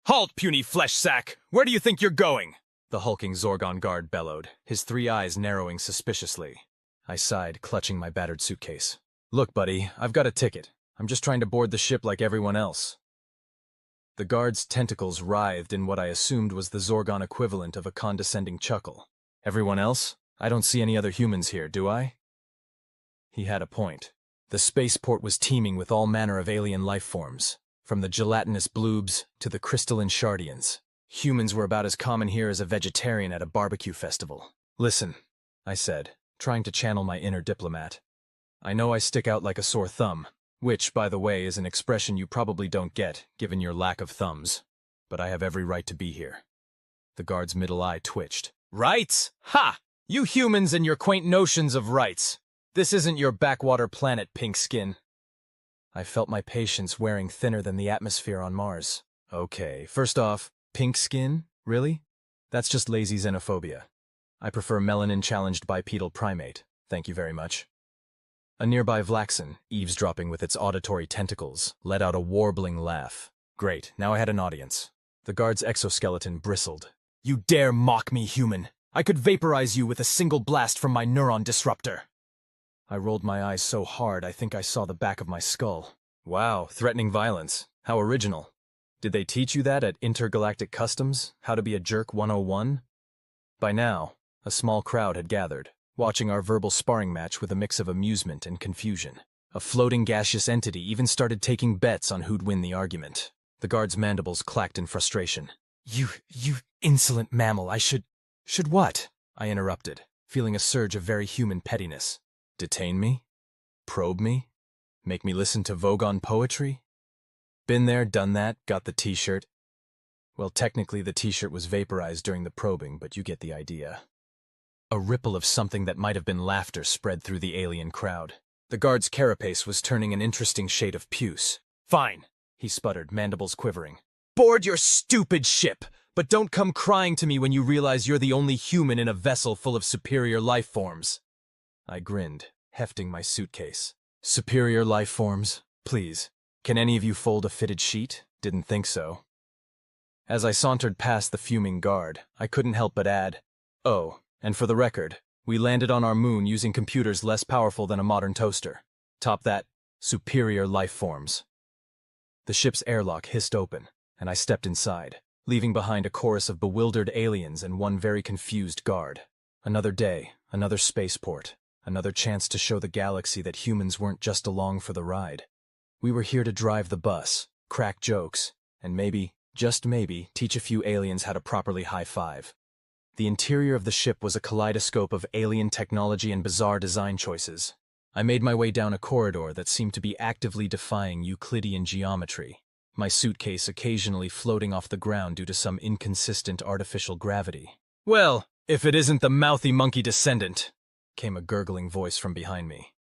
Halt, puny flesh sack! Where do you think you're going? The hulking Zorgon guard bellowed, his 3 eyes narrowing suspiciously. I sighed, clutching my battered suitcase. Look, buddy, I've got a ticket. I'm just trying to board the ship like everyone else. The guard's tentacles writhed in what I assumed was the Zorgon equivalent of a condescending chuckle. Everyone else? I don't see any other humans here, do I? He had a point. The spaceport was teeming with all manner of alien life forms, from the gelatinous bloobs to the crystalline shardians. Humans were about as common here as a vegetarian at a barbecue festival. Listen, I said, trying to channel my inner diplomat. I know I stick out like a sore thumb, which, by the way, is an expression you probably don't get, given your lack of thumbs. But I have every right to be here. The guard's middle eye twitched. Rights? Ha! You humans and your quaint notions of rights. This isn't your backwater planet, pink skin. I felt my patience wearing thinner than the atmosphere on Mars. Okay, first off, pink skin? Really? That's just lazy xenophobia. I prefer melanin-challenged bipedal primate. Thank you very much. A nearby Vlaxen, eavesdropping with its auditory tentacles, let out a warbling laugh. Great, now I had an audience. The guard's exoskeleton bristled. You dare mock me, human! I could vaporize you with a single blast from my neuron disruptor. I rolled my eyes so hard I think I saw the back of my skull. Wow, threatening violence. How original. Did they teach you that at Intergalactic Customs? How to be a jerk 101? By now, a small crowd had gathered, watching our verbal sparring match with a mix of amusement and confusion. A floating gaseous entity even started taking bets on who'd win the argument. The guard's mandibles clacked in frustration. You insolent mammal, I should what? I interrupted, feeling a surge of very human pettiness. Detain me? Probe me? Make me listen to Vogon poetry? Been there, done that, got the t-shirt. Well, technically the t-shirt was vaporized during the probing, but you get the idea. A ripple of something that might have been laughter spread through the alien crowd. The guard's carapace was turning an interesting shade of puce. Fine, he sputtered, mandibles quivering. Board your stupid ship, but don't come crying to me when you realize you're the only human in a vessel full of superior life forms. I grinned, hefting my suitcase. Superior life forms? Please. Can any of you fold a fitted sheet? Didn't think so. As I sauntered past the fuming guard, I couldn't help but add, oh, and for the record, we landed on our moon using computers less powerful than a modern toaster. Top that, superior life forms. The ship's airlock hissed open, and I stepped inside, leaving behind a chorus of bewildered aliens and one very confused guard. Another day, another spaceport. Another chance to show the galaxy that humans weren't just along for the ride. We were here to drive the bus, crack jokes, and maybe, just maybe, teach a few aliens how to properly high-five. The interior of the ship was a kaleidoscope of alien technology and bizarre design choices. I made my way down a corridor that seemed to be actively defying Euclidean geometry, my suitcase occasionally floating off the ground due to some inconsistent artificial gravity. Well, if it isn't the mouthy monkey descendant, came a gurgling voice from behind me.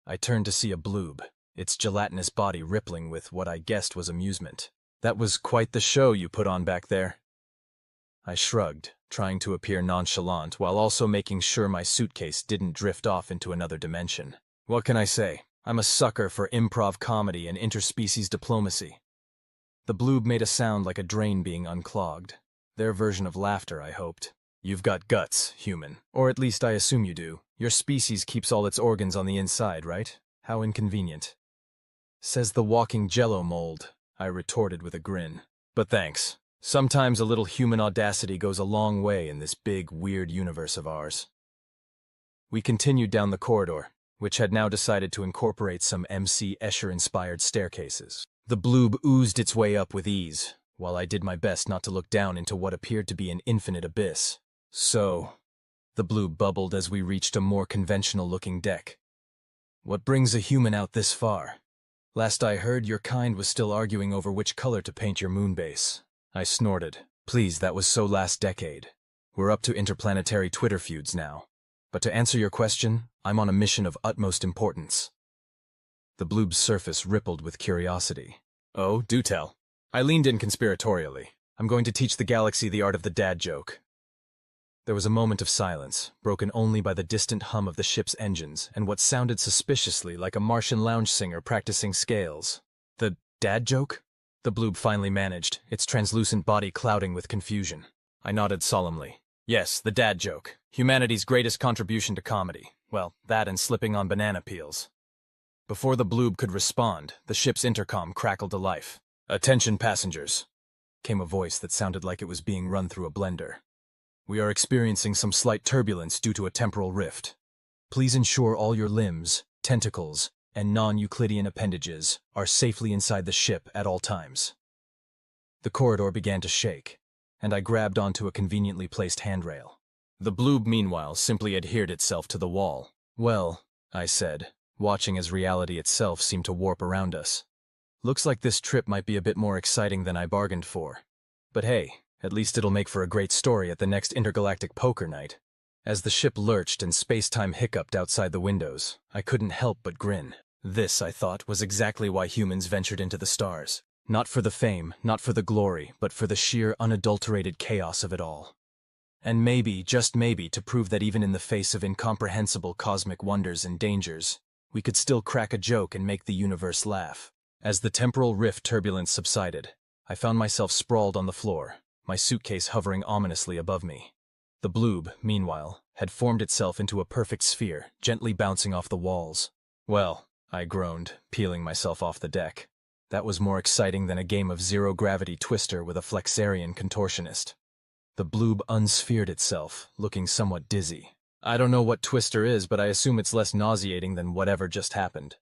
I turned to see a bloob, its gelatinous body rippling with what I guessed was amusement. That was quite the show you put on back there. I shrugged, trying to appear nonchalant while also making sure my suitcase didn't drift off into another dimension. What can I say? I'm a sucker for improv comedy and interspecies diplomacy. The bloob made a sound like a drain being unclogged. Their version of laughter, I hoped. You've got guts, human. Or at least I assume you do. Your species keeps all its organs on the inside, right? How inconvenient. Says the walking jello mold, I retorted with a grin. But thanks. Sometimes a little human audacity goes a long way in this big, weird universe of ours. We continued down the corridor, which had now decided to incorporate some MC Escher-inspired staircases. The bloob oozed its way up with ease, while I did my best not to look down into what appeared to be an infinite abyss. So, the bloob bubbled as we reached a more conventional-looking deck. What brings a human out this far? Last I heard, your kind was still arguing over which color to paint your moonbase. I snorted. Please, that was so last decade. We're up to interplanetary Twitter feuds now. But to answer your question, I'm on a mission of utmost importance. The bloob's surface rippled with curiosity. Oh, do tell. I leaned in conspiratorially. I'm going to teach the galaxy the art of the dad joke. There was a moment of silence, broken only by the distant hum of the ship's engines and what sounded suspiciously like a Martian lounge singer practicing scales. The dad joke? the bloob finally managed, its translucent body clouding with confusion. I nodded solemnly. Yes, the dad joke. Humanity's greatest contribution to comedy. Well, that and slipping on banana peels. Before the bloob could respond, the ship's intercom crackled to life. "Attention passengers," came a voice that sounded like it was being run through a blender. "We are experiencing some slight turbulence due to a temporal rift. Please ensure all your limbs, tentacles, and non-Euclidean appendages are safely inside the ship at all times." The corridor began to shake, and I grabbed onto a conveniently placed handrail. The bloob, meanwhile, simply adhered itself to the wall. "Well," I said, watching as reality itself seemed to warp around us. "Looks like this trip might be a bit more exciting than I bargained for. But hey, at least it'll make for a great story at the next intergalactic poker night." As the ship lurched and space-time hiccuped outside the windows, I couldn't help but grin. This, I thought, was exactly why humans ventured into the stars. Not for the fame, not for the glory, but for the sheer unadulterated chaos of it all. And maybe, just maybe, to prove that even in the face of incomprehensible cosmic wonders and dangers, we could still crack a joke and make the universe laugh. As the temporal rift turbulence subsided, I found myself sprawled on the floor, my suitcase hovering ominously above me. The bloob, meanwhile, had formed itself into a perfect sphere, gently bouncing off the walls. "Well," I groaned, peeling myself off the deck. That was more exciting than a game of zero-gravity Twister with a Flexarian contortionist. The bloob unsphered itself, looking somewhat dizzy. I don't know what Twister is, but I assume it's less nauseating than whatever just happened.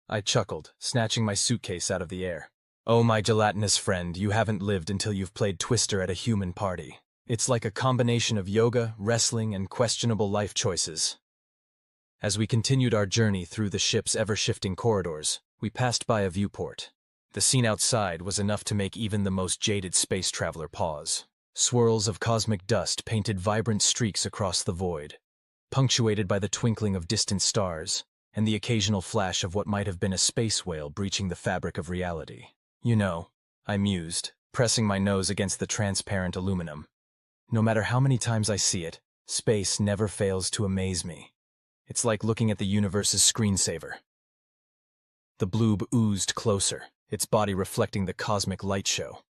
I chuckled, snatching my suitcase out of the air. "Oh, my gelatinous friend, you haven't lived until you've played Twister at a human party. It's like a combination of yoga, wrestling, and questionable life choices." As we continued our journey through the ship's ever-shifting corridors, we passed by a viewport. The scene outside was enough to make even the most jaded space traveler pause. Swirls of cosmic dust painted vibrant streaks across the void, punctuated by the twinkling of distant stars, and the occasional flash of what might have been a space whale breaching the fabric of reality. "You know," I mused, pressing my nose against the transparent aluminum, "no matter how many times I see it, space never fails to amaze me. It's like looking at the universe's screensaver." The bloob oozed closer, its body reflecting the cosmic light show.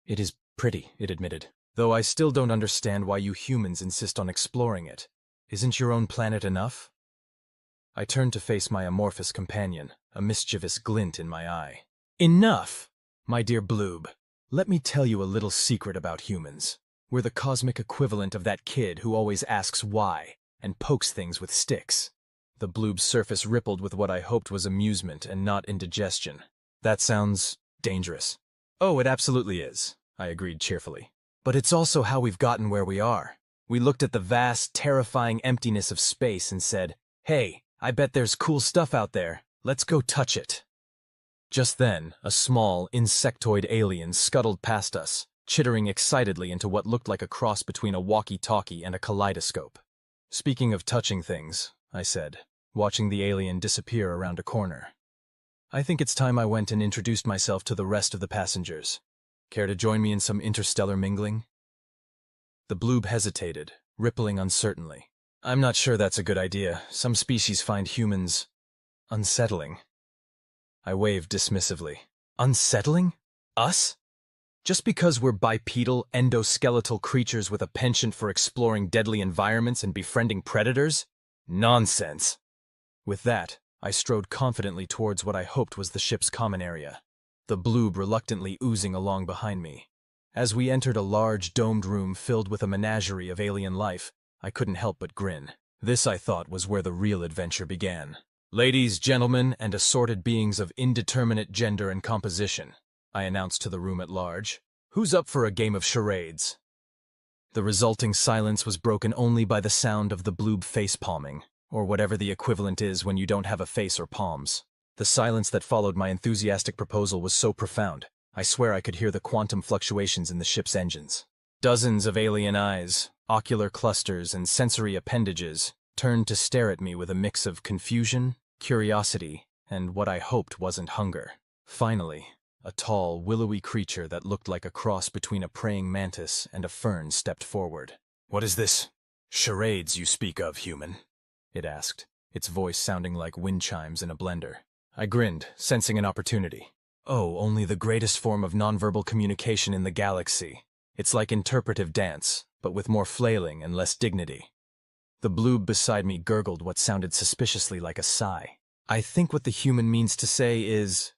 "It is pretty," it admitted, "though I still don't understand why you humans insist on exploring it. Isn't your own planet enough?" I turned to face my amorphous companion, a mischievous glint in my eye. "Enough! My dear bloob, let me tell you a little secret about humans. We're the cosmic equivalent of that kid who always asks why and pokes things with sticks." The bloob's surface rippled with what I hoped was amusement and not indigestion. "That sounds dangerous." "Oh, it absolutely is," I agreed cheerfully. "But it's also how we've gotten where we are. We looked at the vast, terrifying emptiness of space and said, 'Hey, I bet there's cool stuff out there. Let's go touch it.'" Just then, a small, insectoid alien scuttled past us, chittering excitedly into what looked like a cross between a walkie-talkie and a kaleidoscope. "Speaking of touching things," I said, watching the alien disappear around a corner, "I think it's time I went and introduced myself to the rest of the passengers. Care to join me in some interstellar mingling?" The bloob hesitated, rippling uncertainly. "I'm not sure that's a good idea. Some species find humans unsettling." I waved dismissively. "Unsettling? Us? Just because we're bipedal, endoskeletal creatures with a penchant for exploring deadly environments and befriending predators? Nonsense!" With that, I strode confidently towards what I hoped was the ship's common area, the bloob reluctantly oozing along behind me. As we entered a large, domed room filled with a menagerie of alien life, I couldn't help but grin. This, I thought, was where the real adventure began. "Ladies, gentlemen, and assorted beings of indeterminate gender and composition," I announced to the room at large, "who's up for a game of charades?" The resulting silence was broken only by the sound of the bloob face-palming, or whatever the equivalent is when you don't have a face or palms. The silence that followed my enthusiastic proposal was so profound, I swear I could hear the quantum fluctuations in the ship's engines. Dozens of alien eyes, ocular clusters, and sensory appendages turned to stare at me with a mix of confusion, curiosity, and what I hoped wasn't hunger. Finally, a tall, willowy creature that looked like a cross between a praying mantis and a fern stepped forward. "What is this charades you speak of, human?" it asked, its voice sounding like wind chimes in a blender. I grinned, sensing an opportunity. Oh, only the greatest form of nonverbal communication in the galaxy. It's like interpretive dance, but with more flailing and less dignity. The bloob beside me gurgled what sounded suspiciously like a sigh. I think what the human means to say is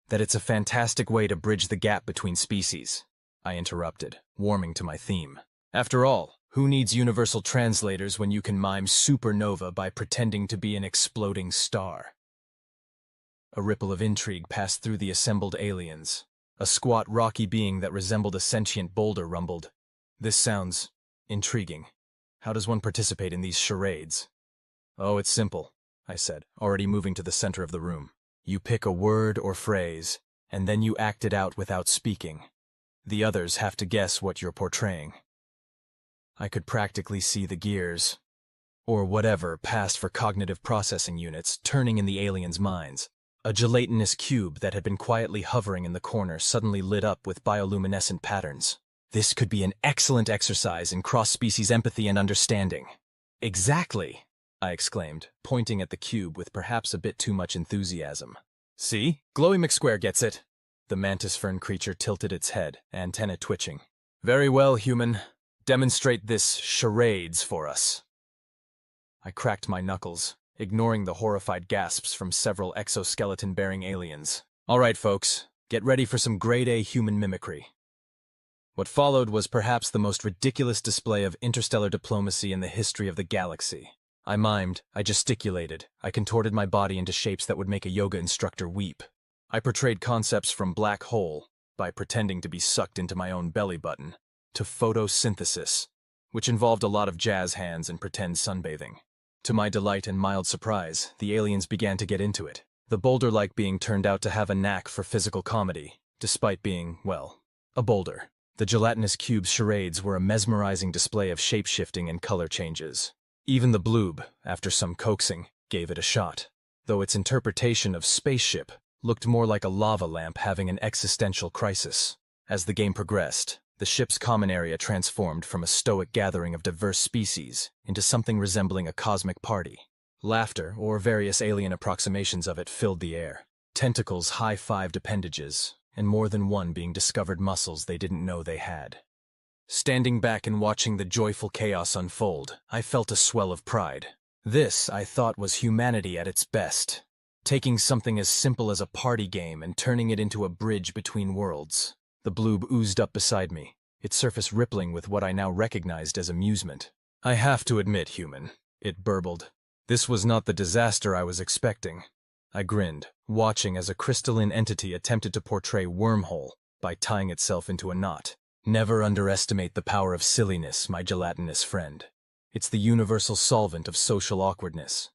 that it's a fantastic way to bridge the gap between species, I interrupted, warming to my theme. After all, who needs universal translators when you can mime supernova by pretending to be an exploding star? A ripple of intrigue passed through the assembled aliens. A squat, rocky being that resembled a sentient boulder rumbled. This sounds intriguing. How does one participate in these charades? Oh, it's simple, I said, already moving to the center of the room. You pick a word or phrase, and then you act it out without speaking. The others have to guess what you're portraying. I could practically see the gears, or whatever passed for cognitive processing units, turning in the aliens' minds. A gelatinous cube that had been quietly hovering in the corner suddenly lit up with bioluminescent patterns. This could be an excellent exercise in cross-species empathy and understanding. Exactly, I exclaimed, pointing at the cube with perhaps a bit too much enthusiasm. See? Glowy McSquare gets it. The mantis fern creature tilted its head, antenna twitching. Very well, human. Demonstrate this charades for us. I cracked my knuckles, ignoring the horrified gasps from several exoskeleton-bearing aliens. All right, folks, get ready for some grade-A human mimicry. What followed was perhaps the most ridiculous display of interstellar diplomacy in the history of the galaxy. I mimed, I gesticulated, I contorted my body into shapes that would make a yoga instructor weep. I portrayed concepts from black hole, by pretending to be sucked into my own belly button, to photosynthesis, which involved a lot of jazz hands and pretend sunbathing. To my delight and mild surprise, the aliens began to get into it. The boulder-like being turned out to have a knack for physical comedy, despite being, well, a boulder. The gelatinous cube's charades were a mesmerizing display of shape-shifting and color changes. Even the bloob, after some coaxing, gave it a shot, though its interpretation of spaceship looked more like a lava lamp having an existential crisis. As the game progressed, the ship's common area transformed from a stoic gathering of diverse species into something resembling a cosmic party. Laughter, or various alien approximations of it, filled the air. Tentacles high-fived appendages, and more than one being discovered muscles they didn't know they had. Standing back and watching the joyful chaos unfold, I felt a swell of pride. This, I thought, was humanity at its best, taking something as simple as a party game and turning it into a bridge between worlds. The bloob oozed up beside me, its surface rippling with what I now recognized as amusement. I have to admit, human, it burbled. This was not the disaster I was expecting. I grinned, watching as a crystalline entity attempted to portray wormhole by tying itself into a knot. Never underestimate the power of silliness, my gelatinous friend. It's the universal solvent of social awkwardness.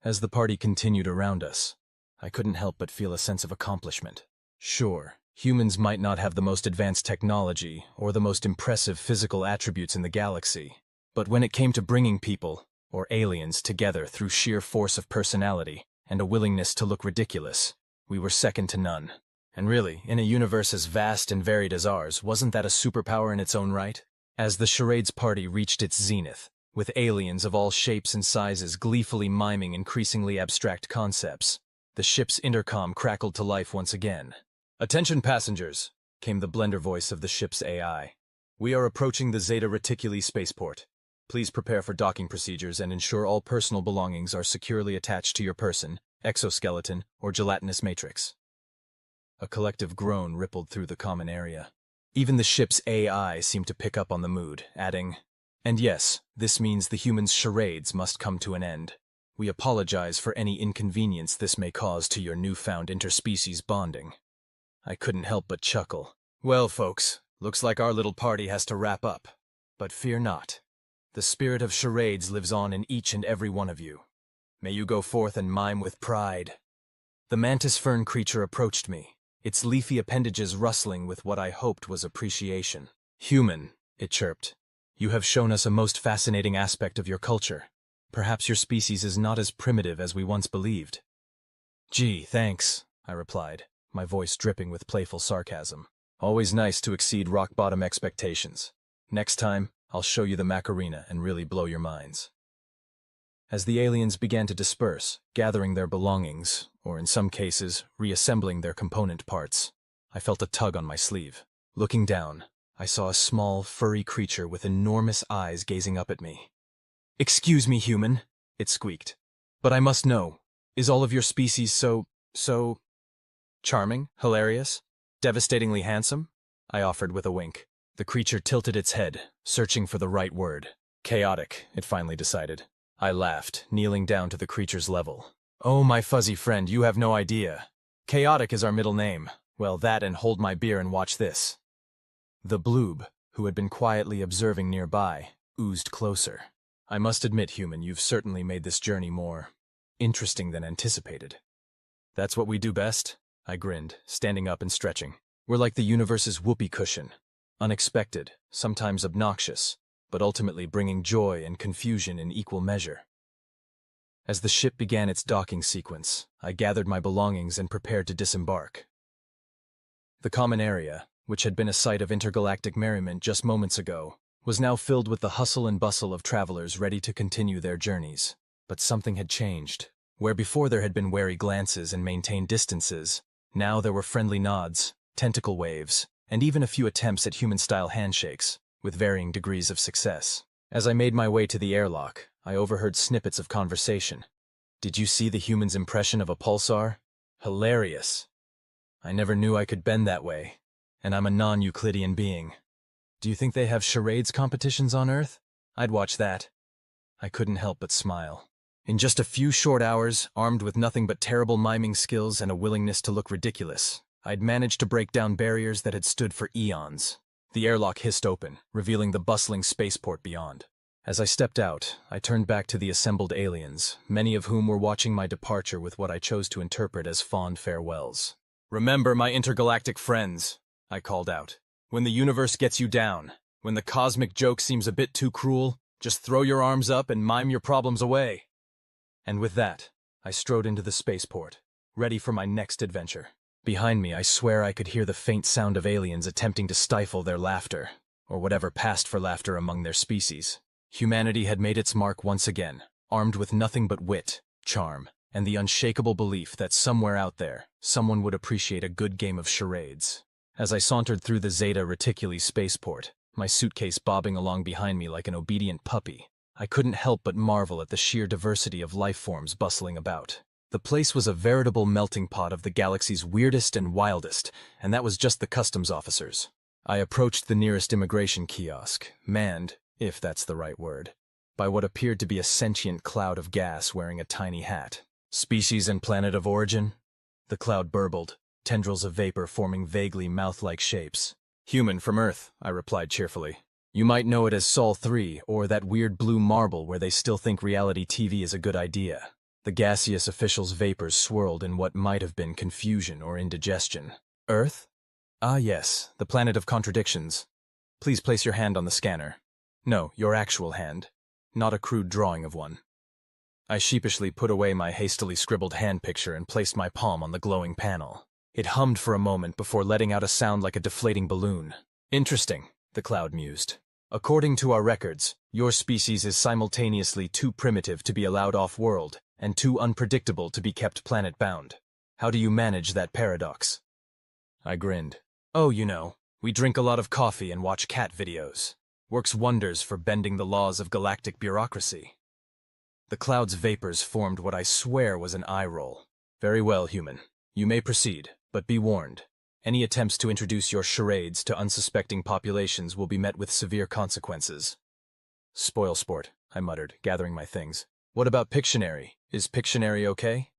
As the party continued around us, I couldn't help but feel a sense of accomplishment. Sure, humans might not have the most advanced technology or the most impressive physical attributes in the galaxy, but when it came to bringing people, or aliens, together through sheer force of personality and a willingness to look ridiculous, we were second to none. And really, in a universe as vast and varied as ours, wasn't that a superpower in its own right? As the charades party reached its zenith, with aliens of all shapes and sizes gleefully miming increasingly abstract concepts, the ship's intercom crackled to life once again. "Attention passengers," came the blender voice of the ship's AI. "We are approaching the Zeta Reticuli spaceport. Please prepare for docking procedures and ensure all personal belongings are securely attached to your person, exoskeleton, or gelatinous matrix." A collective groan rippled through the common area. Even the ship's AI seemed to pick up on the mood, adding, "And yes, this means the humans' charades must come to an end. We apologize for any inconvenience this may cause to your newfound interspecies bonding." I couldn't help but chuckle. Well, folks, looks like our little party has to wrap up. But fear not. The spirit of charades lives on in each and every one of you. May you go forth and mime with pride. The mantis fern creature approached me, its leafy appendages rustling with what I hoped was appreciation. "Human," it chirped, "you have shown us a most fascinating aspect of your culture. Perhaps your species is not as primitive as we once believed." "Gee, thanks," I replied, my voice dripping with playful sarcasm. "Always nice to exceed rock-bottom expectations. Next time, I'll show you the Macarena and really blow your minds." As the aliens began to disperse, gathering their belongings, or in some cases, reassembling their component parts, I felt a tug on my sleeve. Looking down, I saw a small, furry creature with enormous eyes gazing up at me. "Excuse me, human," it squeaked. "But I must know, is all of your species so charming, hilarious, devastatingly handsome?" I offered with a wink. The creature tilted its head, searching for the right word. "Chaotic," it finally decided. I laughed, kneeling down to the creature's level. "Oh, my fuzzy friend, you have no idea. Chaotic is our middle name. Well, that and hold my beer and watch this." The bloob, who had been quietly observing nearby, oozed closer. "I must admit, human, you've certainly made this journey more interesting than anticipated." "That's what we do best," I grinned, standing up and stretching. "We're like the universe's whoopee cushion. Unexpected, sometimes obnoxious, but ultimately bringing joy and confusion in equal measure." As the ship began its docking sequence, I gathered my belongings and prepared to disembark. The common area, which had been a site of intergalactic merriment just moments ago, was now filled with the hustle and bustle of travelers ready to continue their journeys. But something had changed. Where before there had been wary glances and maintained distances, now there were friendly nods, tentacle waves, and even a few attempts at human-style handshakes, with varying degrees of success. As I made my way to the airlock, I overheard snippets of conversation. "Did you see the human's impression of a pulsar? Hilarious. I never knew I could bend that way, and I'm a non-Euclidean being. Do you think they have charades competitions on Earth? I'd watch that." I couldn't help but smile. In just a few short hours, armed with nothing but terrible miming skills and a willingness to look ridiculous, I'd managed to break down barriers that had stood for eons. The airlock hissed open, revealing the bustling spaceport beyond. As I stepped out, I turned back to the assembled aliens, many of whom were watching my departure with what I chose to interpret as fond farewells. "Remember, my intergalactic friends," I called out. "When the universe gets you down, when the cosmic joke seems a bit too cruel, just throw your arms up and mime your problems away." And with that, I strode into the spaceport, ready for my next adventure. Behind me, I swear I could hear the faint sound of aliens attempting to stifle their laughter, or whatever passed for laughter among their species. Humanity had made its mark once again, armed with nothing but wit, charm, and the unshakable belief that somewhere out there, someone would appreciate a good game of charades. As I sauntered through the Zeta Reticuli spaceport, my suitcase bobbing along behind me like an obedient puppy, I couldn't help but marvel at the sheer diversity of life forms bustling about. The place was a veritable melting pot of the galaxy's weirdest and wildest, and that was just the customs officers. I approached the nearest immigration kiosk, manned, if that's the right word, by what appeared to be a sentient cloud of gas wearing a tiny hat. "Species and planet of origin?" The cloud burbled, tendrils of vapor forming vaguely mouth-like shapes. "Human from Earth," I replied cheerfully. "You might know it as Sol 3, or that weird blue marble where they still think reality TV is a good idea." The gaseous official's vapors swirled in what might have been confusion or indigestion. "Earth? Ah yes, the planet of contradictions. Please place your hand on the scanner. No, your actual hand, not a crude drawing of one." I sheepishly put away my hastily scribbled hand picture and placed my palm on the glowing panel. It hummed for a moment before letting out a sound like a deflating balloon. "Interesting," the cloud mused. "According to our records, your species is simultaneously too primitive to be allowed off-world and too unpredictable to be kept planet-bound. How do you manage that paradox?" I grinned. "Oh, you know, we drink a lot of coffee and watch cat videos. Works wonders for bending the laws of galactic bureaucracy." The cloud's vapors formed what I swear was an eye roll. "Very well, human. You may proceed, but be warned. Any attempts to introduce your charades to unsuspecting populations will be met with severe consequences." "Spoil sport," I muttered, gathering my things. "What about Pictionary? Is Pictionary okay?"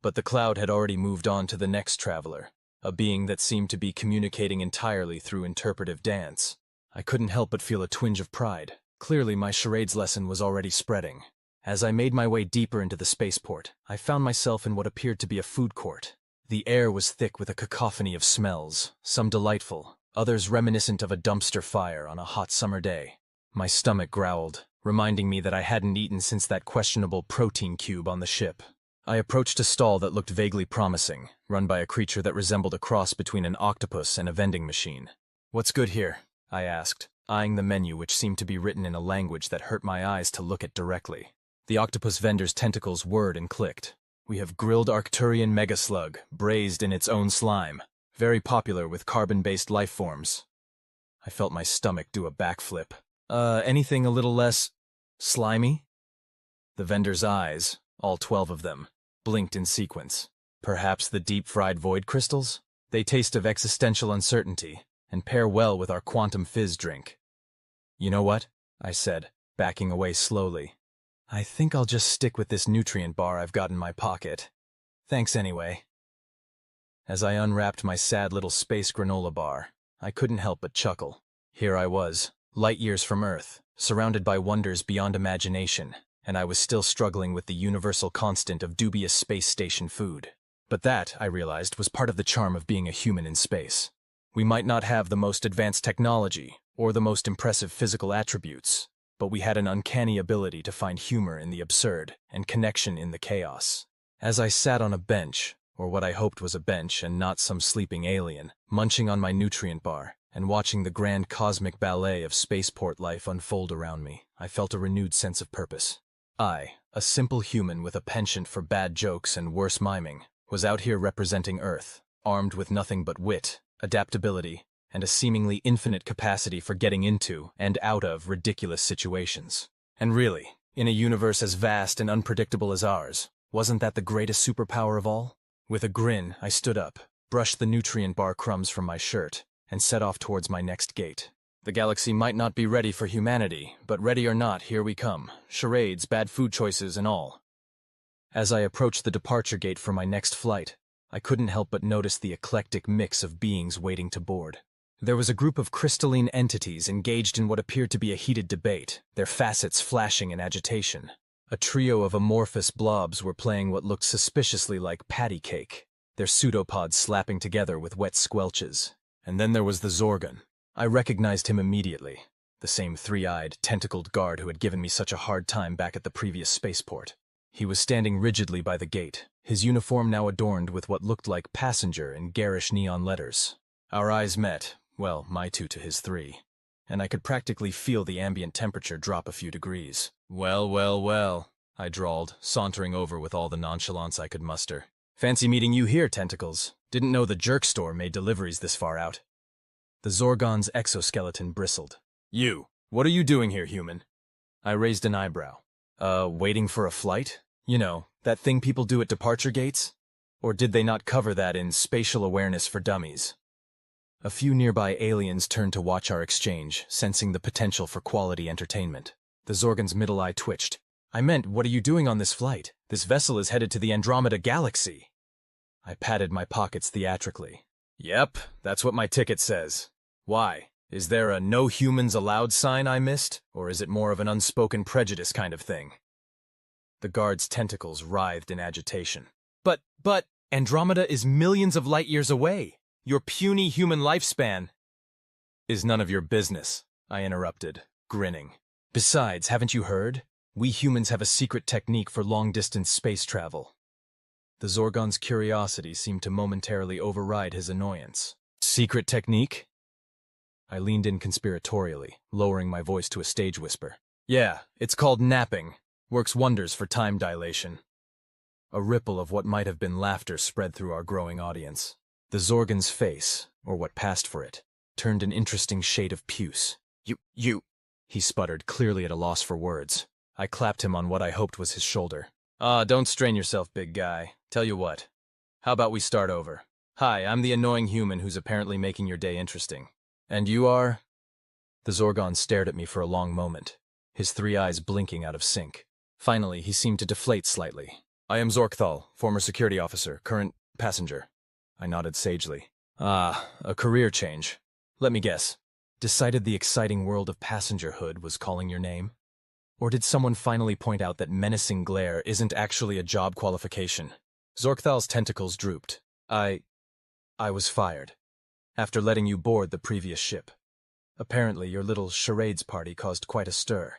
But the cloud had already moved on to the next traveler, a being that seemed to be communicating entirely through interpretive dance. I couldn't help but feel a twinge of pride. Clearly my charades lesson was already spreading. As I made my way deeper into the spaceport, I found myself in what appeared to be a food court. The air was thick with a cacophony of smells, some delightful, others reminiscent of a dumpster fire on a hot summer day. My stomach growled, reminding me that I hadn't eaten since that questionable protein cube on the ship. I approached a stall that looked vaguely promising, run by a creature that resembled a cross between an octopus and a vending machine. "What's good here?" I asked, eyeing the menu which seemed to be written in a language that hurt my eyes to look at directly. The octopus vendor's tentacles whirred and clicked. We have grilled Arcturian megaslug, braised in its own slime. Very popular with carbon-based life forms. I felt my stomach do a backflip. Anything a little less slimy? The vendor's eyes, all 12 of them, blinked in sequence. Perhaps the deep-fried void crystals? They taste of existential uncertainty and pair well with our quantum fizz drink. You know what? I said, backing away slowly. I think I'll just stick with this nutrient bar I've got in my pocket. Thanks anyway. As I unwrapped my sad little space granola bar, I couldn't help but chuckle. Here I was, light years from Earth, surrounded by wonders beyond imagination, and I was still struggling with the universal constant of dubious space station food. But that, I realized, was part of the charm of being a human in space. We might not have the most advanced technology or the most impressive physical attributes, but we had an uncanny ability to find humor in the absurd and connection in the chaos. As I sat on a bench, or what I hoped was a bench and not some sleeping alien, munching on my nutrient bar and watching the grand cosmic ballet of spaceport life unfold around me, I felt a renewed sense of purpose. I, a simple human with a penchant for bad jokes and worse miming, was out here representing Earth, armed with nothing but wit, adaptability, and a seemingly infinite capacity for getting into and out of ridiculous situations. And really, in a universe as vast and unpredictable as ours, wasn't that the greatest superpower of all? With a grin, I stood up, brushed the nutrient bar crumbs from my shirt, and set off towards my next gate. The galaxy might not be ready for humanity, but ready or not, here we come. Charades, bad food choices, and all. As I approached the departure gate for my next flight, I couldn't help but notice the eclectic mix of beings waiting to board. There was a group of crystalline entities engaged in what appeared to be a heated debate, their facets flashing in agitation. A trio of amorphous blobs were playing what looked suspiciously like patty cake, their pseudopods slapping together with wet squelches. And then there was the Zorgon. I recognized him immediately, the same three-eyed, tentacled guard who had given me such a hard time back at the previous spaceport. He was standing rigidly by the gate, his uniform now adorned with what looked like passenger in garish neon letters. Our eyes met, well, my 2 to his 3, and I could practically feel the ambient temperature drop a few degrees. Well, I drawled, sauntering over with all the nonchalance I could muster. Fancy meeting you here, Tentacles. Didn't know the jerk store made deliveries this far out. The Zorgon's exoskeleton bristled. You, what are you doing here, human? I raised an eyebrow. Waiting for a flight? You know, that thing people do at departure gates? Or did they not cover that in Spatial Awareness for Dummies? A few nearby aliens turned to watch our exchange, sensing the potential for quality entertainment. The Zorgon's middle eye twitched. I meant, what are you doing on this flight? This vessel is headed to the Andromeda Galaxy. I patted my pockets theatrically. Yep, that's what my ticket says. Why? Is there a no humans allowed sign I missed? Or is it more of an unspoken prejudice kind of thing? The guard's tentacles writhed in agitation. But, Andromeda is millions of light years away. Your puny human lifespan is none of your business, I interrupted, grinning. Besides, haven't you heard? We humans have a secret technique for long-distance space travel. The Zorgon's curiosity seemed to momentarily override his annoyance. Secret technique? I leaned in conspiratorially, lowering my voice to a stage whisper. Yeah, it's called napping. Works wonders for time dilation. A ripple of what might have been laughter spread through our growing audience. The Zorgon's face, or what passed for it, turned an interesting shade of puce. You, he sputtered, clearly at a loss for words. I clapped him on what I hoped was his shoulder. Don't strain yourself, big guy. Tell you what. How about we start over? Hi, I'm the annoying human who's apparently making your day interesting. And you are? The Zorgon stared at me for a long moment, his 3 eyes blinking out of sync. Finally, he seemed to deflate slightly. I am Zorkthal, former security officer, current passenger. I nodded sagely. A career change. Let me guess. Decided the exciting world of passengerhood was calling your name? Or did someone finally point out that menacing glare isn't actually a job qualification? Zorkthal's tentacles drooped. I was fired. After letting you board the previous ship. Apparently, your little charades party caused quite a stir.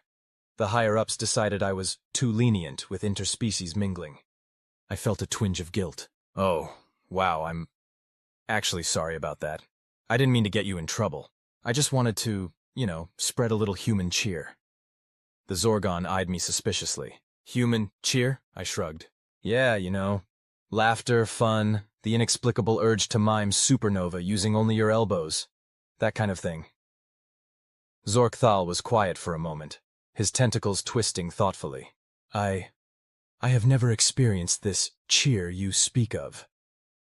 The higher-ups decided I was too lenient with interspecies mingling. I felt a twinge of guilt. Oh, wow, I'm actually sorry about that. I didn't mean to get you in trouble. I just wanted to, spread a little human cheer. The Zorgon eyed me suspiciously. Human cheer? I shrugged. Yeah, you know. Laughter, fun, the inexplicable urge to mime supernova using only your elbows. That kind of thing. Zorkthal was quiet for a moment, his tentacles twisting thoughtfully. I have never experienced this cheer you speak of.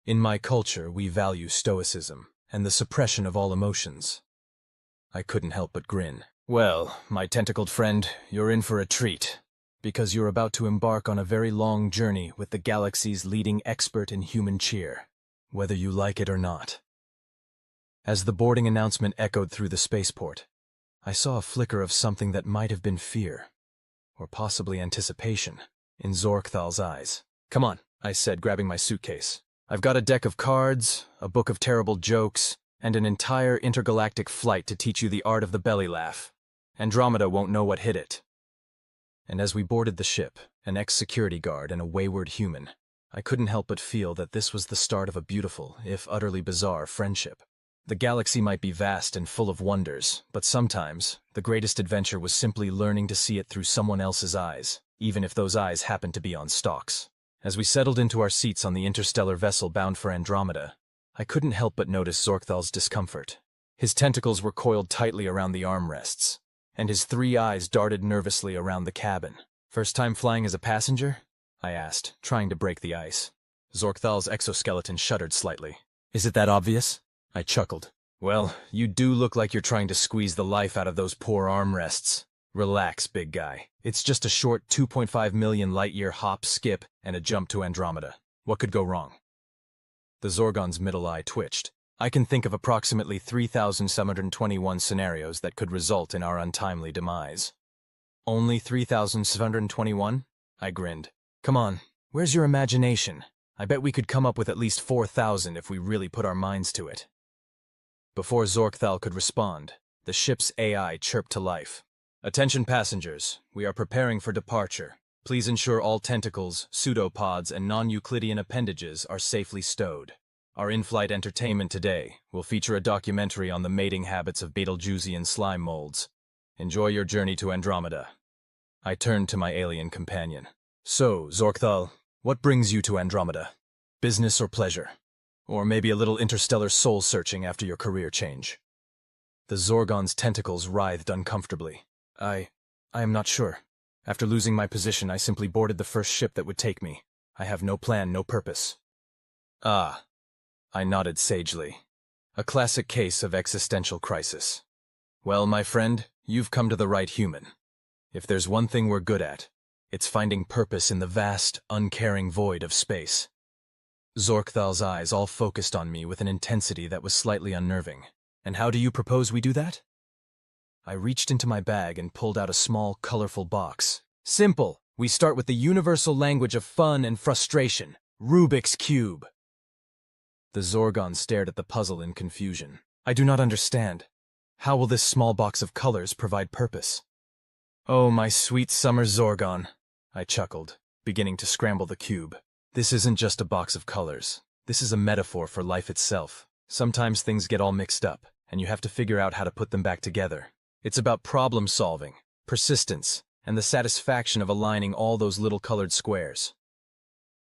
In my culture, we value stoicism and the suppression of all emotions. I couldn't help but grin. Well, my tentacled friend, you're in for a treat, because you're about to embark on a very long journey with the galaxy's leading expert in human cheer, whether you like it or not. As the boarding announcement echoed through the spaceport, I saw a flicker of something that might have been fear, or possibly anticipation, in Zorkthal's eyes. Come on, I said, grabbing my suitcase. I've got a deck of cards, a book of terrible jokes, and an entire intergalactic flight to teach you the art of the belly laugh. Andromeda won't know what hit it. And as we boarded the ship, an ex-security guard and a wayward human, I couldn't help but feel that this was the start of a beautiful, if utterly bizarre, friendship. The galaxy might be vast and full of wonders, but sometimes, the greatest adventure was simply learning to see it through someone else's eyes, even if those eyes happened to be on stalks. As we settled into our seats on the interstellar vessel bound for Andromeda, I couldn't help but notice Zorkthal's discomfort. His tentacles were coiled tightly around the armrests, and his 3 eyes darted nervously around the cabin. First time flying as a passenger? I asked, trying to break the ice. Zorkthal's exoskeleton shuddered slightly. Is it that obvious? I chuckled. Well, you do look like you're trying to squeeze the life out of those poor armrests. Relax, big guy. It's just a short 2.5 million light-year hop, skip, and a jump to Andromeda. What could go wrong? The Zorgon's middle eye twitched. I can think of approximately 3,721 scenarios that could result in our untimely demise. Only 3,721? I grinned. Come on, where's your imagination? I bet we could come up with at least 4,000 if we really put our minds to it. Before Zorkthal could respond, the ship's AI chirped to life. Attention passengers, we are preparing for departure. Please ensure all tentacles, pseudopods, and non-Euclidean appendages are safely stowed. Our in-flight entertainment today will feature a documentary on the mating habits of Betelgeusian slime molds. Enjoy your journey to Andromeda. I turned to my alien companion. So, Zorkthal, what brings you to Andromeda? Business or pleasure? Or maybe a little interstellar soul-searching after your career change? The Zorgon's tentacles writhed uncomfortably. I am not sure. After losing my position, I simply boarded the first ship that would take me. I have no plan, no purpose. Ah, I nodded sagely. A classic case of existential crisis. Well, my friend, you've come to the right human. If there's one thing we're good at, it's finding purpose in the vast, uncaring void of space. Zorkthal's eyes all focused on me with an intensity that was slightly unnerving. And how do you propose we do that? I reached into my bag and pulled out a small, colorful box. Simple. We start with the universal language of fun and frustration, Rubik's Cube. The Zorgon stared at the puzzle in confusion. I do not understand. How will this small box of colors provide purpose? Oh, my sweet summer Zorgon, I chuckled, beginning to scramble the cube. This isn't just a box of colors. This is a metaphor for life itself. Sometimes things get all mixed up, and you have to figure out how to put them back together. It's about problem solving, persistence, and the satisfaction of aligning all those little colored squares.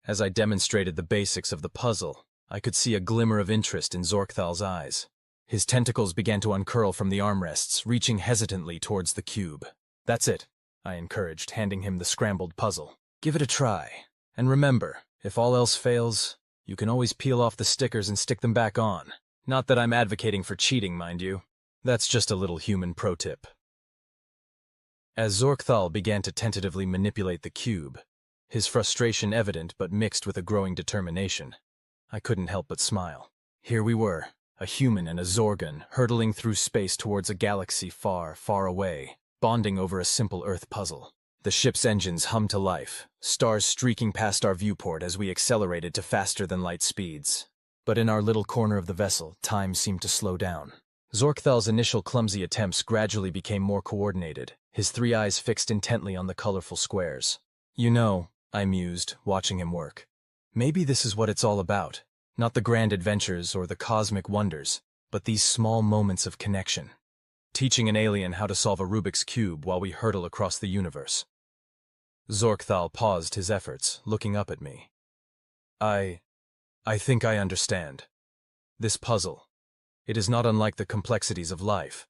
As I demonstrated the basics of the puzzle, I could see a glimmer of interest in Zorkthal's eyes. His tentacles began to uncurl from the armrests, reaching hesitantly towards the cube. That's it, I encouraged, handing him the scrambled puzzle. Give it a try. And remember, if all else fails, you can always peel off the stickers and stick them back on. Not that I'm advocating for cheating, mind you. That's just a little human pro tip. As Zorkthal began to tentatively manipulate the cube, his frustration evident but mixed with a growing determination, I couldn't help but smile. Here we were, a human and a Zorgon, hurtling through space towards a galaxy far, far away, bonding over a simple Earth puzzle. The ship's engines hummed to life, stars streaking past our viewport as we accelerated to faster-than-light speeds. But in our little corner of the vessel, time seemed to slow down. Zorkthal's initial clumsy attempts gradually became more coordinated, his 3 eyes fixed intently on the colorful squares. You know, I mused, watching him work. Maybe this is what it's all about. Not the grand adventures or the cosmic wonders, but these small moments of connection. Teaching an alien how to solve a Rubik's Cube while we hurtle across the universe. Zorkthal paused his efforts, looking up at me. I think I understand. This puzzle. It is not unlike the complexities of life.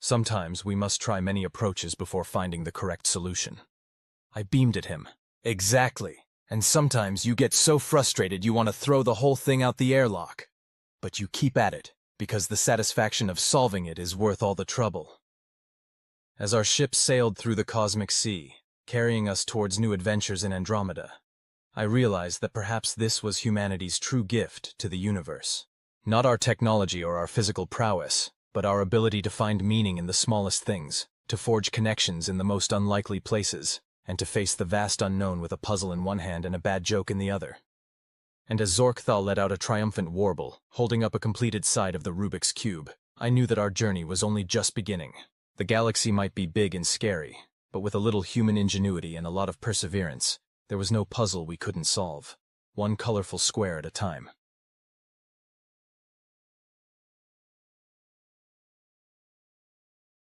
Sometimes we must try many approaches before finding the correct solution. I beamed at him. Exactly. And sometimes you get so frustrated you want to throw the whole thing out the airlock. But you keep at it, because the satisfaction of solving it is worth all the trouble. As our ship sailed through the cosmic sea, carrying us towards new adventures in Andromeda, I realized that perhaps this was humanity's true gift to the universe. Not our technology or our physical prowess, but our ability to find meaning in the smallest things, to forge connections in the most unlikely places, and to face the vast unknown with a puzzle in one hand and a bad joke in the other. And as Zorkthal let out a triumphant warble, holding up a completed side of the Rubik's Cube, I knew that our journey was only just beginning. The galaxy might be big and scary, but with a little human ingenuity and a lot of perseverance, there was no puzzle we couldn't solve, one colorful square at a time.